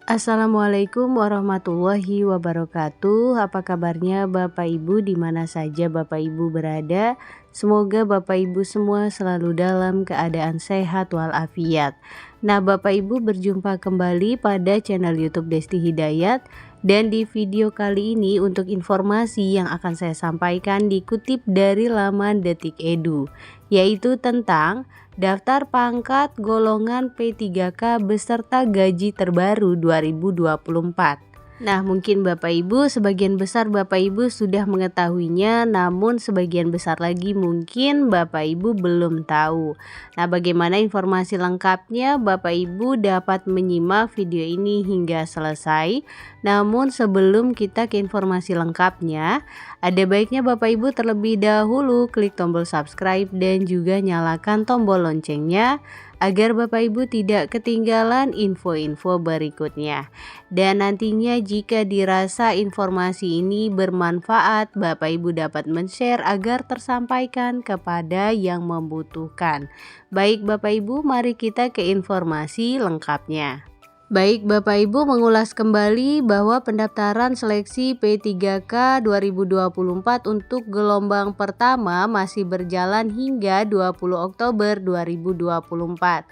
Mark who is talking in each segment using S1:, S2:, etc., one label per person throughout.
S1: Assalamualaikum warahmatullahi wabarakatuh. Apa kabarnya Bapak Ibu di mana saja Bapak Ibu berada? Semoga Bapak Ibu semua selalu dalam keadaan sehat walafiat. Nah, Bapak Ibu berjumpa kembali pada channel YouTube Desti Hidayat, dan di video kali ini untuk informasi yang akan saya sampaikan dikutip dari laman Detik Edu, yaitu tentang daftar pangkat golongan P3K beserta gaji terbaru 2024. Nah, mungkin Bapak Ibu, sebagian besar Bapak Ibu sudah mengetahuinya, namun sebagian besar lagi mungkin Bapak Ibu belum tahu. Nah, bagaimana informasi lengkapnya? Bapak Ibu dapat menyimak video ini hingga selesai. Namun sebelum kita ke informasi lengkapnya, ada baiknya Bapak Ibu terlebih dahulu klik tombol subscribe dan juga nyalakan tombol loncengnya agar Bapak Ibu tidak ketinggalan info-info berikutnya. Dan nantinya jika dirasa informasi ini bermanfaat, Bapak Ibu dapat men-share agar tersampaikan kepada yang membutuhkan. Baik Bapak Ibu, mari kita ke informasi lengkapnya. Baik Bapak Ibu, mengulas kembali bahwa pendaftaran seleksi P3K 2024 untuk gelombang pertama masih berjalan hingga 20 Oktober 2024.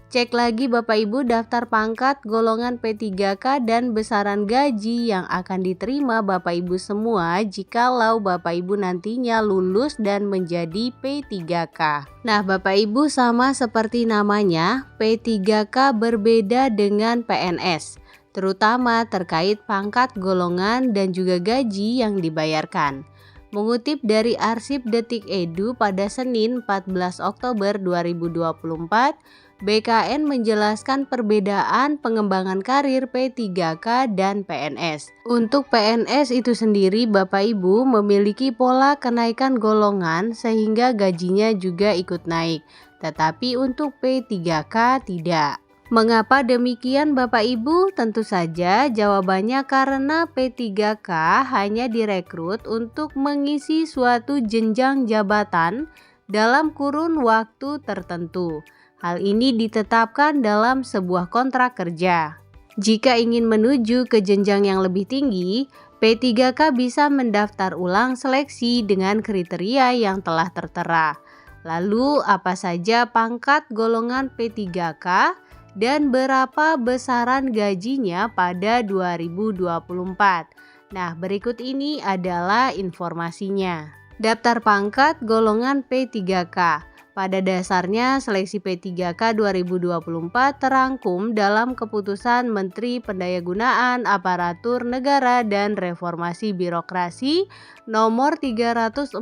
S1: Cek lagi Bapak Ibu daftar pangkat golongan P3K dan besaran gaji yang akan diterima Bapak Ibu semua jikalau Bapak Ibu nantinya lulus dan menjadi P3K. Nah, Bapak Ibu, sama seperti namanya, P3K berbeda dengan PNS, terutama terkait pangkat golongan dan juga gaji yang dibayarkan. Mengutip dari arsip Detik Edu pada Senin 14 Oktober 2024, BKN menjelaskan perbedaan pengembangan karir P3K dan PNS. Untuk PNS itu sendiri Bapak Ibu memiliki pola kenaikan golongan sehingga gajinya juga ikut naik. Tetapi untuk P3K tidak. Mengapa demikian Bapak Ibu? Tentu saja jawabannya karena P3K hanya direkrut untuk mengisi suatu jenjang jabatan dalam kurun waktu tertentu. Hal ini ditetapkan dalam sebuah kontrak kerja. Jika ingin menuju ke jenjang yang lebih tinggi, P3K bisa mendaftar ulang seleksi dengan kriteria yang telah tertera. Lalu apa saja pangkat golongan P3K dan berapa besaran gajinya pada 2024? Nah, berikut ini adalah informasinya. Daftar pangkat golongan P3K. Pada dasarnya, seleksi P3K 2024 terangkum dalam Keputusan Menteri Pendayagunaan Aparatur Negara dan Reformasi Birokrasi Nomor 347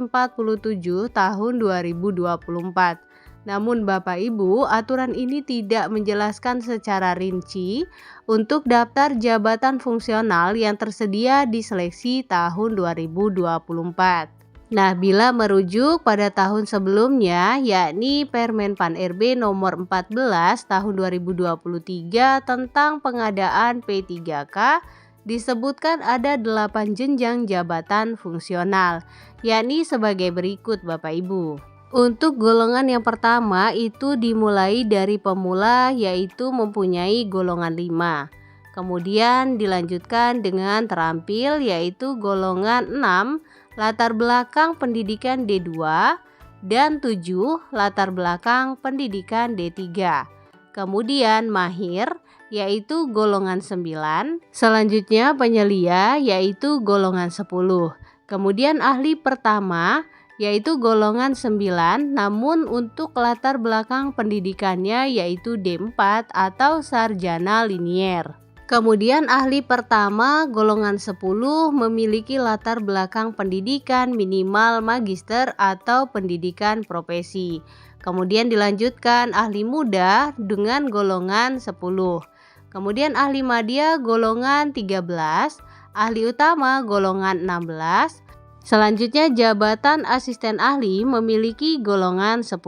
S1: Tahun 2024. Namun Bapak Ibu, aturan ini tidak menjelaskan secara rinci untuk daftar jabatan fungsional yang tersedia di seleksi tahun 2024. Nah, bila merujuk pada tahun sebelumnya, yakni Permen Pan RB nomor 14 tahun 2023 tentang pengadaan P3K, disebutkan ada 8 jenjang jabatan fungsional, yakni sebagai berikut Bapak Ibu. Untuk golongan yang pertama itu dimulai dari pemula, yaitu mempunyai golongan 5. Kemudian dilanjutkan dengan terampil, yaitu golongan 6, latar belakang pendidikan D2, dan 7 latar belakang pendidikan D3. Kemudian mahir, yaitu golongan 9. Selanjutnya penyelia, yaitu golongan 10. Kemudian ahli pertama, yaitu golongan 9, namun untuk latar belakang pendidikannya yaitu D4 atau sarjana linier. Kemudian ahli pertama golongan 10 memiliki latar belakang pendidikan minimal magister atau pendidikan profesi. Kemudian dilanjutkan ahli muda dengan golongan 10. Kemudian ahli madya golongan 13, ahli utama golongan 16. Selanjutnya jabatan asisten ahli memiliki golongan 10.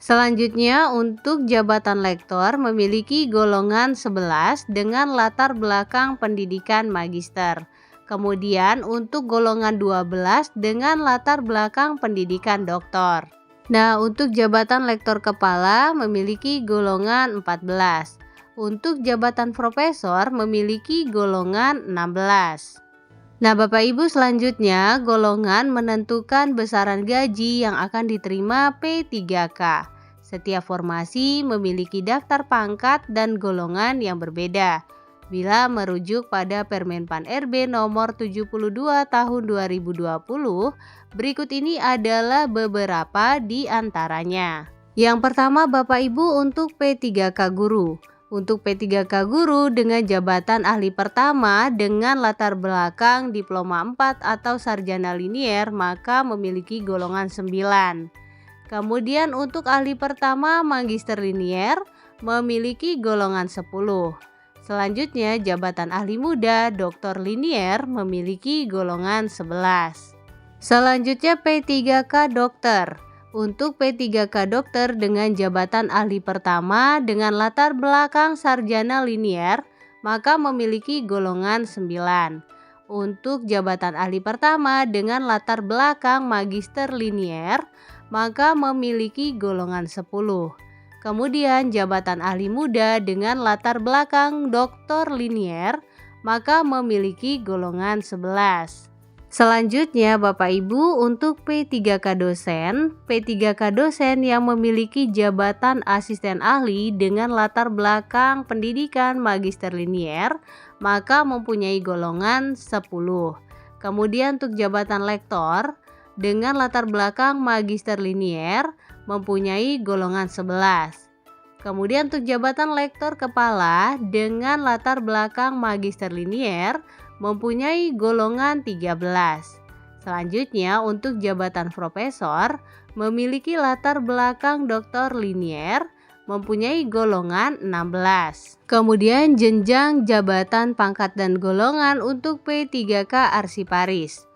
S1: Selanjutnya untuk jabatan lektor memiliki golongan 11 dengan latar belakang pendidikan magister. Kemudian untuk golongan 12 dengan latar belakang pendidikan doktor. Nah, untuk jabatan lektor kepala memiliki golongan 14. Untuk jabatan profesor memiliki golongan 16. Nah, Bapak Ibu, selanjutnya golongan menentukan besaran gaji yang akan diterima P3K. Setiap formasi memiliki daftar pangkat dan golongan yang berbeda. Bila merujuk pada Permenpan RB nomor 72 tahun 2020, berikut ini adalah beberapa di antaranya. Yang pertama, Bapak Ibu, untuk P3K guru. Untuk P3K guru dengan jabatan ahli pertama dengan latar belakang diploma 4 atau sarjana linier maka memiliki golongan 9. Kemudian untuk ahli pertama magister linier memiliki golongan 10. Selanjutnya jabatan ahli muda doktor linier memiliki golongan 11. Selanjutnya P3K dokter. Untuk P3K dokter dengan jabatan ahli pertama dengan latar belakang sarjana linier maka memiliki golongan 9. Untuk jabatan ahli pertama dengan latar belakang magister linier maka memiliki golongan 10. Kemudian jabatan ahli muda dengan latar belakang doktor linier maka memiliki golongan 11. Selanjutnya Bapak Ibu, untuk P3K dosen. P3K dosen yang memiliki jabatan asisten ahli dengan latar belakang pendidikan magister linier maka mempunyai golongan 10. Kemudian untuk jabatan lektor dengan latar belakang magister linier mempunyai golongan 11. Kemudian untuk jabatan lektor kepala dengan latar belakang magister linier mempunyai golongan 13. Selanjutnya untuk jabatan profesor memiliki latar belakang doktor linier mempunyai golongan 16. Kemudian jenjang jabatan pangkat dan golongan untuk P3K arsiparis.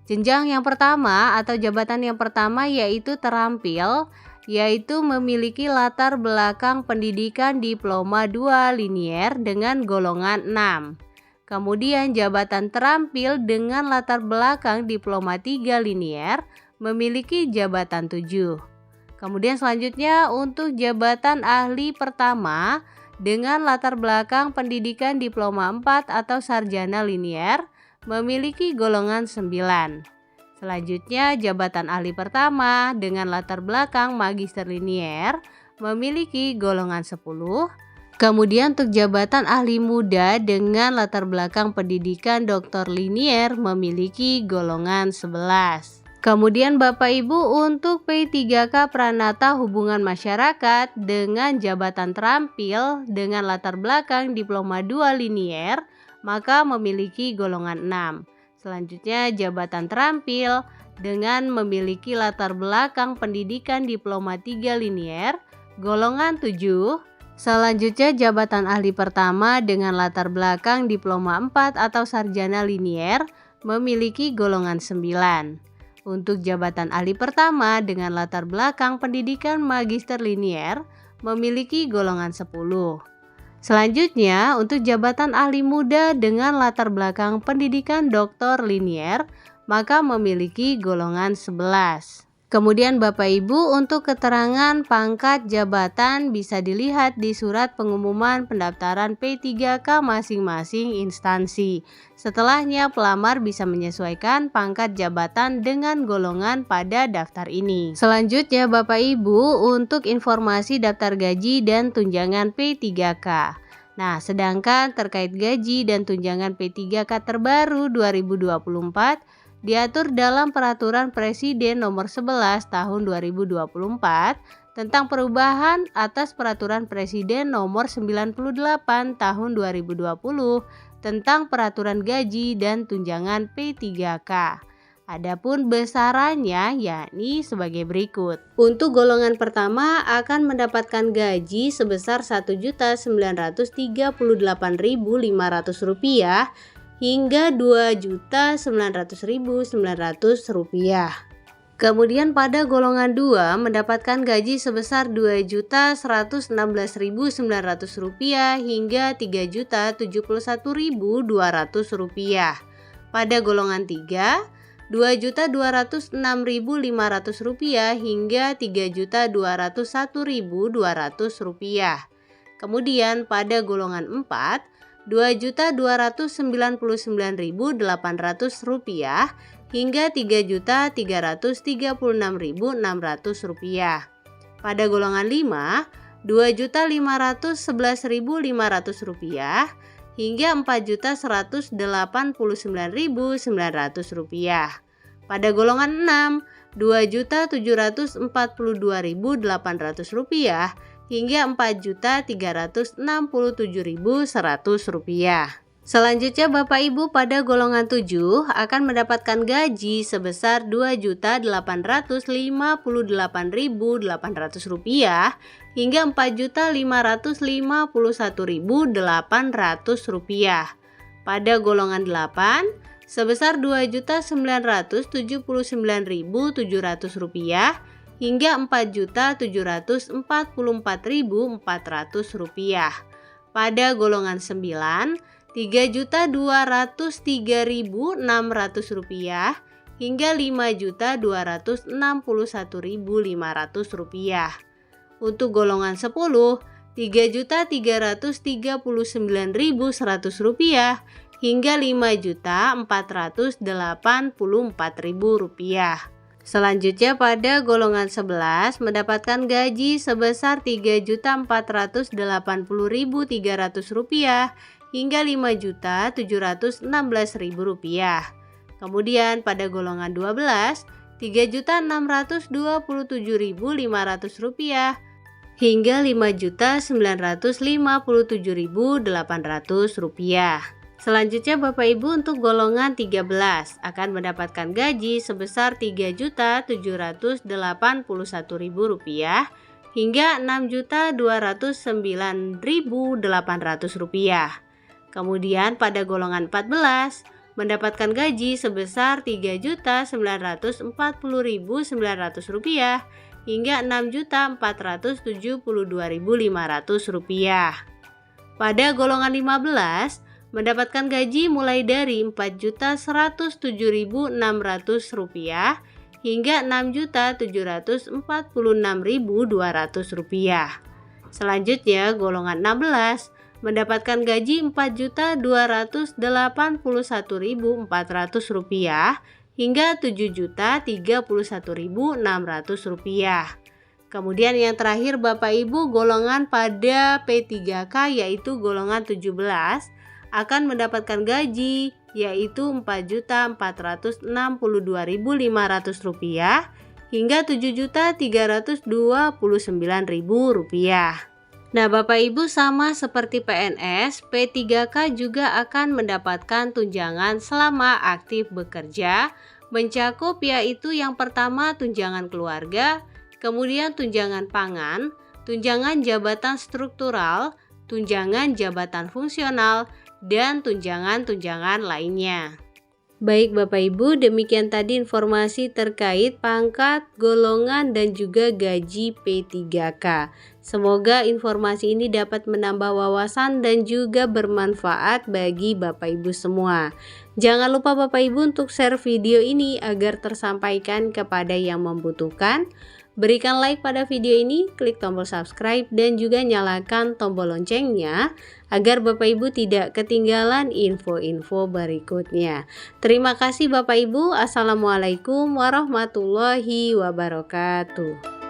S1: Jenjang yang pertama atau jabatan yang pertama yaitu terampil, yaitu memiliki latar belakang pendidikan diploma 2 linier dengan golongan 6. Kemudian jabatan terampil dengan latar belakang diploma 3 linier memiliki jabatan 7. Kemudian selanjutnya untuk jabatan ahli pertama dengan latar belakang pendidikan diploma 4 atau sarjana linier memiliki golongan 9. Selanjutnya jabatan ahli pertama dengan latar belakang magister linier memiliki golongan 10. Kemudian untuk jabatan ahli muda dengan latar belakang pendidikan doktor linier memiliki golongan 11. Kemudian Bapak Ibu, untuk P3K Pranata Hubungan Masyarakat dengan jabatan terampil dengan latar belakang diploma 2 linier maka memiliki golongan 6. Selanjutnya jabatan terampil dengan memiliki latar belakang pendidikan diploma 3 linier golongan 7. Selanjutnya jabatan ahli pertama dengan latar belakang diploma 4 atau sarjana linier memiliki golongan 9. Untuk jabatan ahli pertama dengan latar belakang pendidikan magister linier memiliki golongan 10. Selanjutnya untuk jabatan ahli muda dengan latar belakang pendidikan doktor linier maka memiliki golongan 11. Kemudian Bapak Ibu, untuk keterangan pangkat jabatan bisa dilihat di surat pengumuman pendaftaran P3K masing-masing instansi. Setelahnya pelamar bisa menyesuaikan pangkat jabatan dengan golongan pada daftar ini. Selanjutnya Bapak Ibu, untuk informasi daftar gaji dan tunjangan P3K. Nah, sedangkan terkait gaji dan tunjangan P3K terbaru 2024 diatur dalam Peraturan Presiden Nomor 11 Tahun 2024 tentang perubahan atas Peraturan Presiden Nomor 98 Tahun 2020 tentang Peraturan Gaji dan Tunjangan P3K. Adapun besarannya yakni sebagai berikut. Untuk golongan pertama akan mendapatkan gaji sebesar Rp1.938.500 hingga Rp2.900.900. Kemudian pada golongan 2 mendapatkan gaji sebesar Rp2.116.900 hingga Rp3.071.200. Pada golongan 3 Rp2.206.500 hingga Rp3.201.200. Kemudian pada golongan 4, Rp2.299.800 hingga Rp3.336.600. Pada golongan 5, Rp2.511.500 hingga Rp4.189.900. Pada golongan 6, Rp2.742.800 hingga Rp4.367.100. Selanjutnya Bapak Ibu pada golongan 7 akan mendapatkan gaji sebesar Rp2.858.800 hingga Rp4.551.800. Pada golongan 8 sebesar Rp2.979.700 hingga Rp4.744.400. Pada golongan 9 Rp3.203.600 hingga Rp5.261.500. Untuk golongan 10 Rp3.339.100 hingga Rp5.484.000. Selanjutnya pada golongan 11 mendapatkan gaji sebesar Rp3.480.300 hingga Rp5.716.000. Kemudian pada golongan 12 Rp3.627.500 hingga Rp5.957.800. Selanjutnya Bapak Ibu untuk golongan 13 akan mendapatkan gaji sebesar Rp3.781.000 hingga Rp6.209.800. Kemudian pada golongan 14 mendapatkan gaji sebesar Rp3.940.900 hingga Rp6.472.500. Pada golongan 15 mendapatkan gaji mulai dari Rp4.107.600 hingga Rp6.746.200. Selanjutnya golongan 16 mendapatkan gaji Rp4.281.400 hingga Rp7.031.600. Kemudian yang terakhir Bapak Ibu golongan pada P3K yaitu golongan 17 akan mendapatkan gaji yaitu Rp4.462.500 hingga Rp7.329.000. Nah Bapak Ibu sama seperti PNS, P3K juga akan mendapatkan tunjangan selama aktif bekerja, mencakup yaitu yang pertama tunjangan keluarga, kemudian tunjangan pangan, tunjangan jabatan struktural, tunjangan jabatan fungsional, dan tunjangan-tunjangan lainnya. Baik Bapak Ibu, demikian tadi informasi terkait pangkat, golongan, dan juga gaji P3K. Semoga informasi ini dapat menambah wawasan dan juga bermanfaat bagi Bapak Ibu semua. Jangan lupa Bapak Ibu untuk share video ini agar tersampaikan kepada yang membutuhkan. Berikan like pada video ini, klik tombol subscribe dan juga nyalakan tombol loncengnya agar Bapak Ibu tidak ketinggalan info-info berikutnya. Terima kasih Bapak Ibu. Assalamualaikum warahmatullahi wabarakatuh.